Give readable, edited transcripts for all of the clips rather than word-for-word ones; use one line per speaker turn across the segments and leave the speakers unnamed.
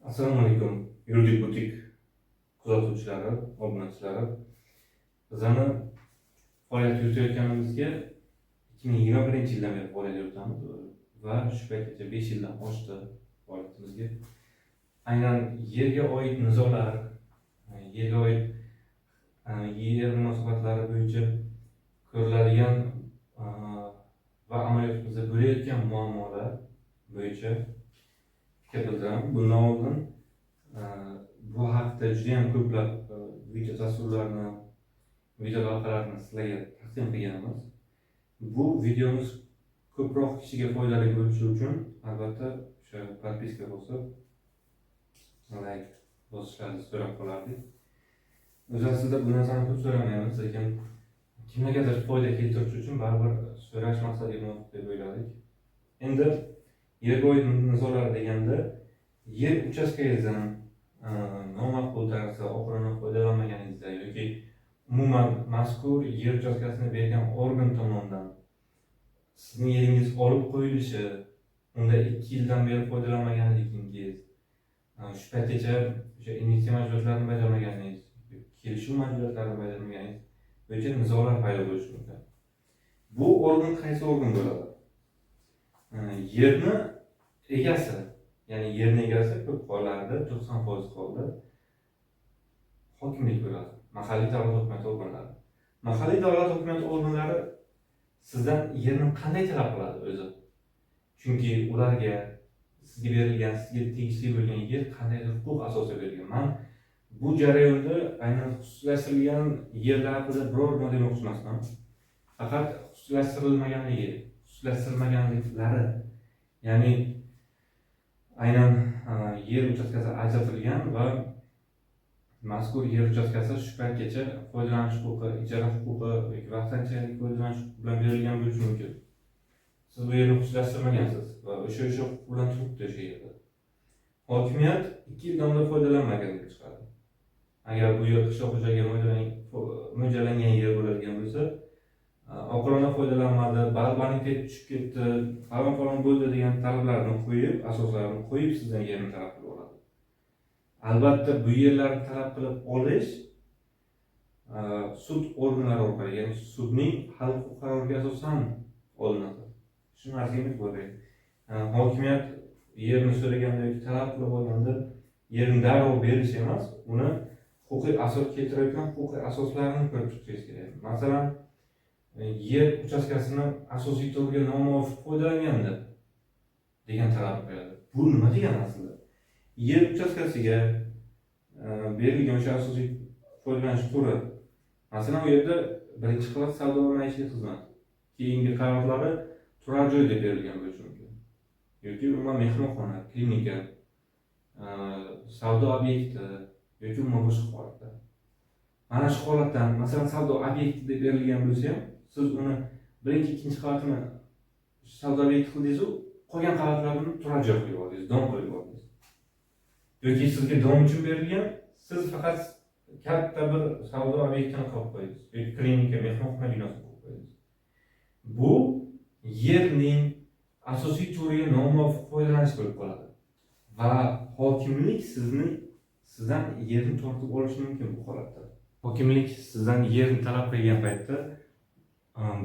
Assalomu alaykum, yuridik butik kuzatuvchilari, obunachilari. Bizani faoliyat yuritayotganimizga 2021-yildan beri faoliyat yuritamiz va shu paytgacha 5 yildan oshdi faoliyatimizga. Aynan yerga oid nizolar, yerga oid yer munosabatlari bo'yicha ko'riladigan va amaliyotimizda bo'layotgan muammolar bo'yicha fikr bildiraman. Bundan oldin bu haqda juda ham ko'plab video dasturlarni, video lavhalarni sizlarga taqdim qilganmiz. Bu videomiz ko'proq kishiga foydali bo'lishi uchun albatta o'sha podpiska bosib, like bosishlaringizni so'rab qolardik. O'z aslida bu narsani ko'p so'ramaymiz, lekin kimgadir foyda keltirish uchun baribir so'rash maqsadiga muvofiq deb o'yladik. Endi yerga oid nizolar deganda yer uchastkangizdan nomaqbul tarzda oqilona foydalanmaganingizda yoki umuman mazkur yer uchastkasini bergan organ tomonidan sizning yeringiz olib qo'yilishi, unda 2 yildan beri foydalanmaganligingiz, shu paytgacha o'sha inyeksiya majburiyatlarini bajarmaganingiz, kelishuv majburiyatlarini bajarmaganingiz bo'yicha nizolar paydo bo'lishi mumkin. Bu organ qaysi organ bo'ladi? Yerni egasi, ya'ni yerni egasi ko'p hollarda 90% holda hokimlik bo'ladi. Mahalliy davlat hukumat organlari. Mahalliy davlat hukumat organlari sizdan yerni qanday talab qiladi o'zi? Chunki ularga sizga berilgan, sizga tegishli bo'lgan yer qandaydir huquq asosida berilgan. Men bu jarayonda aynan xususiylashtirilgan yerlar haqida biror nima demoqchi emasman. Faqat xususiylashtirilmaganliklari, ya'ni aynan yer uchastkasi ajratilgan va mazkur yer uchastkasi shu paytgacha foydalanish huquqi, ijara huquqi yoki vaqtinchalik foydalanish huquqi bilan berilgan bo'lishi mumkin. Siz bu yerni xususiylashtirmagansiz va o'sha huquq bilan turibdi o'sha yerda. Hokimiyat 2 yildan beri foydalanmagan deb chiqadi. Agar bu yer qishloq xo'jaligiga mo'ljallangan yer bo'ladigan bo'lsa, oqilona foydalanmadi, baribir tushib ketdi, falon bo'ldi degan talablarni qo'yib, asoslarni qo'yib sizdan yerni talab qilib oladi. Albatta bu yerlarni talab qilib olish sud organlari orqali, ya'ni sudning hal huquq qaroriga asosan olinadi. Shuni arzimas bo'ladi. Hokimiyat yerni so'raganda yoki talab qilib olganda yerni darrov berish emas, uni huquqiy asos keltirayotgan huquqiy asoslarini ko'rib chiqishingiz kerak. Masalan, yer uchastkasini asosiy turga nomuvofiq foydalanganda degan talab qo'yadi. Bu nima degani aslida? Yer uchastkasiga berilgan o'sha asosiy foydalanish turi, masalan, u yerda birinchi qavat savdo va maishiy xizmat, keyingi qavatlari turar joy deb berilgan bo'lishi mumkin. Yoki umuman mehmonxona, klinika, savdo obyekti yoki umuman boshqa holatda. Mana shu holatdan, masalan, savdo obyekti deb berilgan bo'lsa ham, siz uni birinchi, ikkinchi qavatini savdo obyekti qildingiz, qolgan qavatlarni turar joy qilib oldingiz, dom qilib oldingiz. Yoki sizga dom uchun berilgan, siz faqat katta bir savdo obyektini qilib qo'ydingiz yoki klinika, mehmonxona binosini qilib qo'ydingiz. Bu yerning asosiy turiga nomuvofiq foydalanish bo'lib qoladi va hokimlik sizdan yerni tortib olishi mumkin bu holatda. Hokimlik sizdan yerni talab qilgan paytda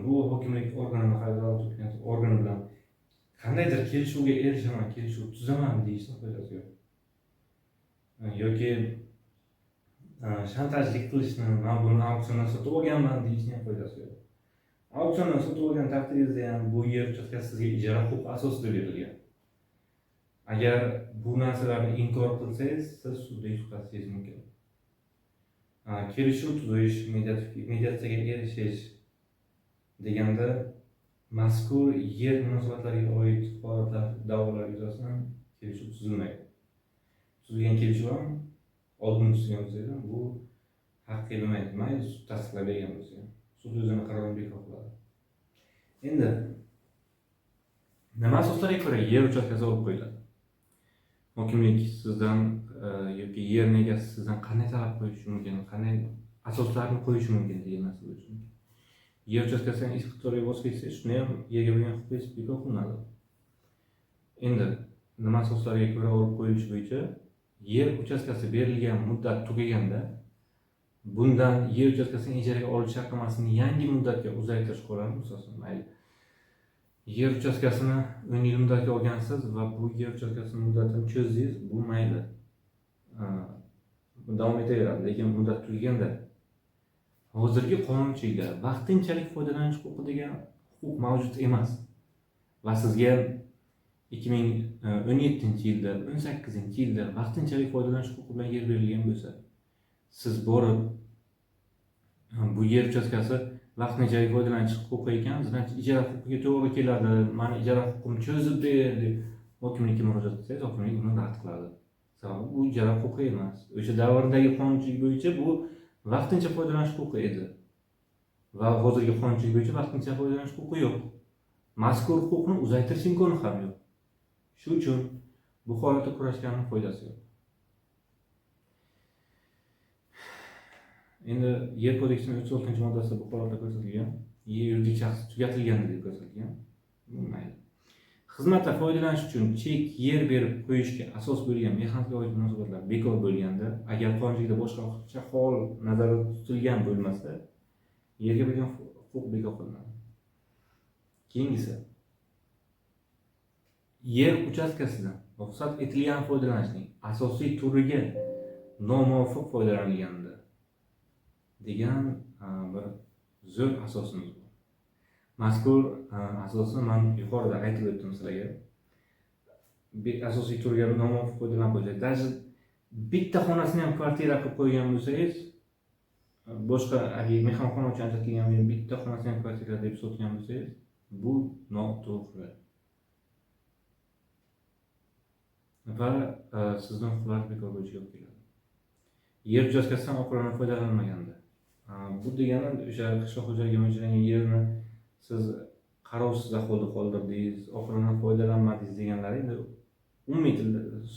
bu hokimlik organi, mahalliy davlat hukumati organi bilan qandaydir kelishuvga erishaman, kelishuv tuzaman deyishni foydasi yo'q. Yoki shantajlik qilishni, men buni auksiondan sotib olganman deyishni ham foydasi yo'q. Auksiondan sotib olgan taqdiringizda ham bu yer uchastkasi sizga ijara huquqi asosida berilgan. Agar bu narsalarni inkor qilsangiz, siz sudda yutqazishingiz mumkin. Kelishuv tuzish, mediatsiyaga erishish deganda mazkur yer munosabatlariga oid holatlar, da'volar yuzasidan kelishuv tuzilmaydi. Tuzilgan kelishuv ham oldin tuzilgan bo'lsa ham bu haqiqiy bo'lmaydi. Mayli sud tasdiqlab bergan bo'lsa ham, sud o'zini qarorini bekor qiladi. Endi nima asoslarga ko'ra yer uchastkasi olib qo'yiladi? Hokimlik sizdan yoki yerni egasi sizdan qanday talab qo'yishi mumkin, qanday asoslarni qo'yishi mumkin degan narsa bo'lishi mumkin. Yer uchastkasidan istiqbolga voz kechsa, shuni ham yerga bo'lgan huquqingiz bekor qilinadi. Endi nima asoslarga ko'ra olib qo'yilishi bo'yicha yer uchastkasi berilgan muddat tugaganda bundan yer uchastkasini ijaraga olish shartnomasini yangi muddatga uzaytirish qo'llanib asosan mayli. Yer uchastkasini 10 yil muddatga olgansiz va bu yer uchastkasini muddatini cho'zdingiz, bu mayli. Davom etaveradi, lekin muddat tugaganda hozirgi qonunchilikda vaqtinchalik foydalanish huquqi degan huquq mavjud emas. Va sizga 2017-yilda, 18-yilda vaqtinchalik foydalanish huquqi bilan yer berilgan bo'lsa, siz borib bu yer uchastkasi vaqtinchalik foydalanish huquqi ekan, значит ijara huquqiga to'g'ri keladi, mani ijara huquqimni cho'zib ber deb hokimlikka murojaat qilsangiz, hokimlik uni rad qiladi. Sababi bu ijara huquqi emas. O'sha davrdagi qonunchilik bo'yicha bu vaqtincha foydalanish huquqi edi. Va hozirgi qonunchilik bo'yicha vaqtincha foydalanish huquqi yo'q. Mazkur huquqni uzaytirish imkoni ham yo'q. Shu uchun bu holatda kurashganning foydasi yo'q. Endi yer kodeksining 36-moddasida bu holatda ko'rsatilgan, yuridik shaxs tugatilgan deb ko'rsatilgan. Mayli. Xizmatda foydalanish uchun chek yer berib qo'yishga asos bo'lgan mehnatga oid munosabatlar bekor bo'lganda, agar qonunchilikda boshqa hol nazarda tutilgan bo'lmasa, yerga bo'lgan huquq bekor qilinadi. Keyingisi, yer uchastkasidan ruxsat etilgan foydalanishning asosiy turiga nomuvofiq foydalanilganda degan bir zo'r asosimiz bor. Mazkur asosni men yuqorida aytib o'tdim sizlarga. Asosiy turga nomuvofiq foydalanib qo'ysak, даже bitta xonasini ham kvartira qilib qo'ygan bo'lsangiz, boshqa mehmonxona uchun ajratilgan bitta xonasini ham kvartira deb sotgan bo'lsangiz, bu noto'g'ri. Va sizning huquqlaringiz bekor bo'lishiga olib keladi. Yer uchastkasidan oqilona foydalanmaganda. Bu degani o'sha qishloq xo'jaligiga mo'ljallangan yerni siz qarovsiz ahvolda qoldirdingiz, oqilona foydalanmadingiz deganlar endi umumiy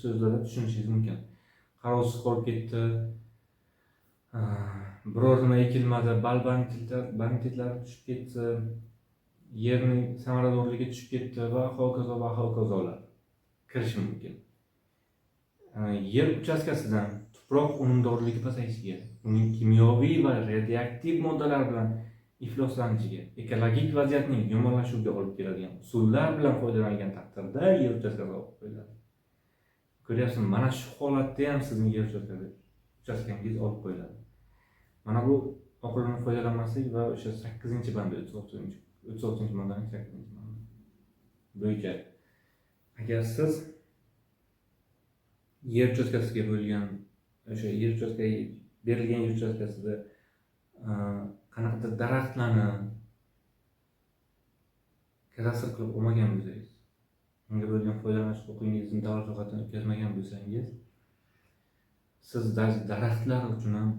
so'zlarda tushunishingiz mumkin. Qarovsiz qolib ketdi, biror nima ekilmadi, bonitetlar tushib ketdi, yerning samaradorligi tushib ketdi va hokazolar kirishi mumkin. Yer uchastkasidan tuproq unumdorligi pasayishiga, uning kimyoviy va radioaktiv moddalar bilan ifloslanishiga, ekologik vaziyatning yomonlashuviga olib keladigan usullar bilan foydalangan taqdirda yer uchastkasi olib qo'yiladi. Ko'ryapsizmi, mana shu holatda ham sizning yer uchastkangiz olib qo'yiladi. Mana bu oqilona foydalanmaslik va o'sha 8-band 36-moddaning 8-bandi bo'yicha agar siz yer uchastkasiga bo'lgan o'sha yer uchastkasiga berilgan yer uchastkasida qanaqadir daraxtlarni kadastr qilib olmagan bo'lsangiz, unga bo'lgan foydalanish huquqingizni davlat ro'yxatidan o'tkazmagan bo'lsangiz, siz daraxtlar uchun ham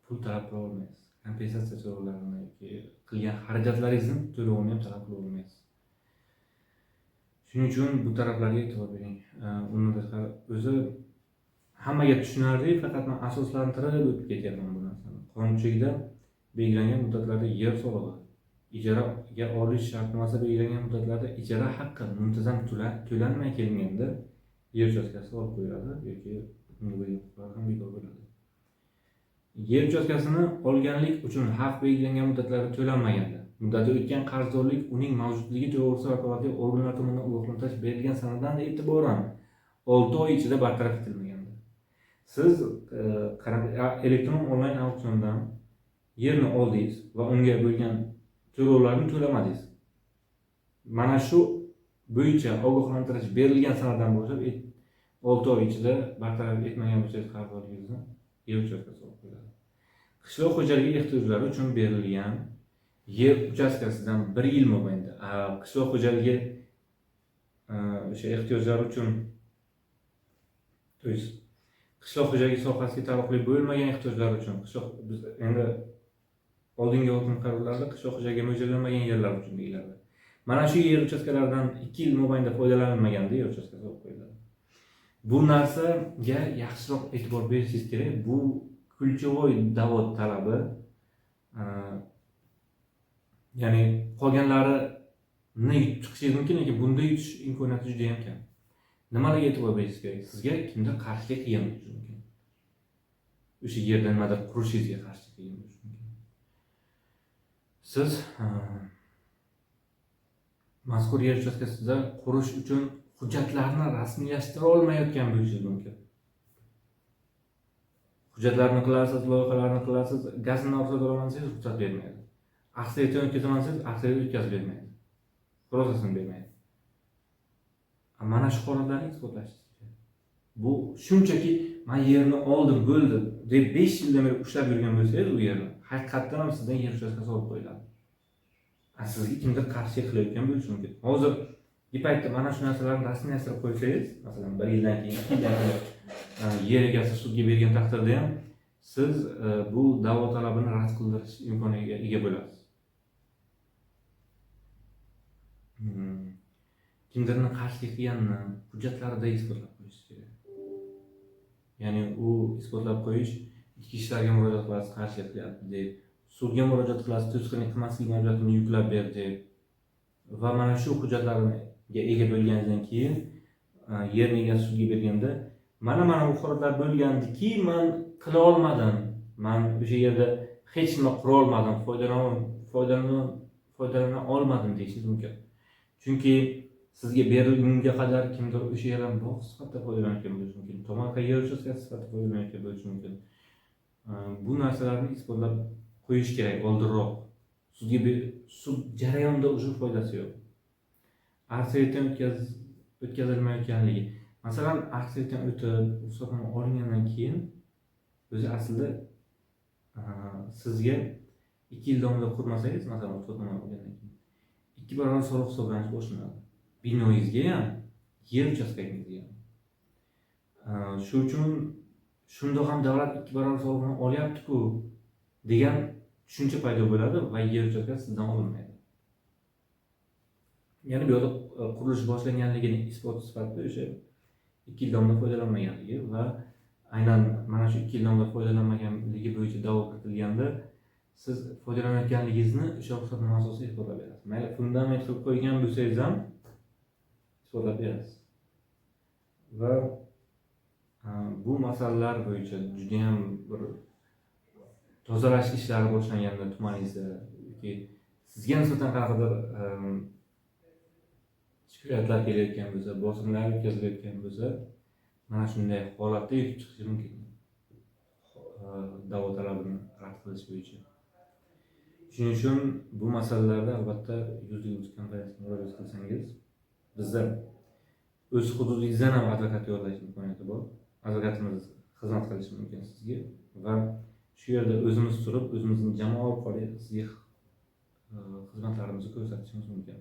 pul talab qila olmaysiz. Kompensatsiya to'lovlarini yoki qilgan xarajatlaringizni to'lovini ham talab qila olmaysiz. Shuning uchun bu taraflarga e'tibor bering. Undan tashqari o'zi hammaga tushunarli, faqat men asoslantirib o'tib ketyapman bu narsani. Qonunchilikda belgilangan muddatlarda yer solig'i, ijaraga olish shartnomasi belgilangan muddatlarda ijara haqqi muntazam to'lanmay kelganda yer uchastkasi olib qo'yiladi yoki unga bo'lgan huquqlar ham bekor bo'ladi. Yer uchastkasini olganlik uchun haq belgilangan muddatlarda to'lanmaganda, muddati o'tgan qarzdorlik uning mavjudligi to'g'risida vakolatli organlar tomonidan ogohlantirish berilgan sanadan e'tiboran 6 oy ichida bartaraf etilmaganda, siz elektron onlayn auksiondan yerni oldingiz va unga bo'lgan to'lovlarni to'lamadingiz. Mana shu bo'yicha ogohlantirish berilgan sanadan boshlab 6 oy ichida bartaraf etmagan bo'lsangiz qarzdorligingizni yer uchastkasi olib qo'yiladi. Qishloq xo'jaligi ehtiyojlari uchun berilgan yer uchastkasidan 1 yil mobaynida qishloq xo'jaligi o'sha ehtiyojlari uchun, qishloq xo'jaligi sohasiga taalluqli bo'lmagan ehtiyojlar uchun, biz endi oldingi hokim qarorlarida qishloq xo'jaligiga mo'ljallanmagan yerlar uchun deyiladi. Mana shu yer uchastkalaridan 2 yil mobaynida foydalanilmaganda yer uchastkasi olib qo'yiladi. Bu narsaga yaxshiroq e'tibor berishingiz kerak. Bu kulchovoy davlat talabi. Ya'ni qolganlarini yutib chiqishingiz mumkin, lekin bunda yutish imkoniyati juda ham kam. nimalarga e'tibor berishingiz kerak? Sizga kimdir qarshilik qilgan bo'lishi mumkin. O'sha yerda nimadir qurishingizga qarshilik qilgan bo'lishi mumkin. Siz mazkur yer uchastkasida qurish uchun hujjatlarni rasmiylashtira olmayotgan bo'lishingiz mumkin. Hujjatlarni qilasiz, loyihalarni qilasiz, gazni orqaga olamansangiz ruxsat bermaydi. Aksiyani o'tkazamansangiz, aksiyani o'tkazib bermaydi. Prosesini bermaydi. Mana shu holatlarni isbotlashingiz kerak. Bu shunchaki men yerni oldim, bo'ldi deb 5 yildan beri ushlab yurgan bo'lsangiz u yerni, haqiqatdan ham sizdan yer uchastkasi olib qo'yiladi. Sizga kimdir qarshilik qilayotgan bo'lishi mumkin. Hozir bu paytda mana shu narsalarni rasmiylashtirib qo'ysangiz, masalan 1 yildan keyin, 2 yildan keyin yer egasi sudga bergan taqdirda ham siz bu da'vo talabini rad qildirish imkoniga ega bo'lasiz. Kimdirni qarshilik qilganini hujjatlarida isbotlab qo'yish kerak. Ya'ni u isbotlab qo'yish, ichki ishlarga murojaat qilasiz, qarshilik qilyapti deb, sudga murojaat qilasiz, to'sqinlik qilmaslik majburiyatini yuklab ber deb va mana shu hujjatlarga ega bo'lgandan keyin yerni egasi sudga berganda mana bu holatlar bo'lgandiki, men qila olmadim, men o'sha yerda hech nima qila olmadim, foydalana olmadim deyishingiz mumkin. Chunki sizga berilgunga qadar kimdir o'sha yerdan bog' sifatida foydalanayotgan bo'lishi mumkin, tomorqa yer uchastkasi sifatida foydalanayotgan bo'lishi mumkin. Bu narsalarni isbotlab qo'yish kerak oldinroq. Sud jarayonida o'sha foydasi yo'q. Aksiyatdan o'tkazilmayotganligi. Masalan, aksiyatdan o'tib, ruxsatnoma olingandan keyin o'zi aslida sizga 2 yil davomida qurmasangiz, masalan, ruxsatnoma olgandan keyin 2 barobar soliq hisoblanish boshlanadi. Binoyingizga ham, yer uchastkangizga ham. Shu uchun shunda ham davlat 2 barobar soliqni olyapti-ku degan tushuncha paydo bo'ladi va yer uchastkasi sizdan olinmaydi. Ya'ni bu yerda qurilish boshlanganligini isbot sifatida o'sha 2 yil davomida foydalanmaganligi va aynan mana shu 2 yil davomida foydalanmaganligi bo'yicha da'vo kiritilganda siz foydalanayotganligingizni o'sha ruxsatnoma asosida isbotlab berasiz. Mayli fundament qilib qo'ygan bo'lsangiz ham isbotlab berasiz. Va bu masalalar bo'yicha juda ham bir tozalash ishlari boshlanganda tumaningizda yoki sizga nisbatan qanaqadir shikoyatlar kelayotgan bo'lsa, bosimlar o'tkazilayotgan bo'lsa, mana shunday holatda yutib chiqishi mumkin. Da'vo talabini rad qilish bo'yicha. Shuning uchun bu masalalarda albatta yuridik kompaniyasiga murojaat qilsangiz, bizda o'z hududingizdan ham advokat yollash imkoniyati bor. Advokatimiz xizmat qilishi mumkin sizga va shu yerda o'zimiz turib, o'zimizning jamoa orqali sizga xizmatlarimizni ko'rsatishimiz mumkin.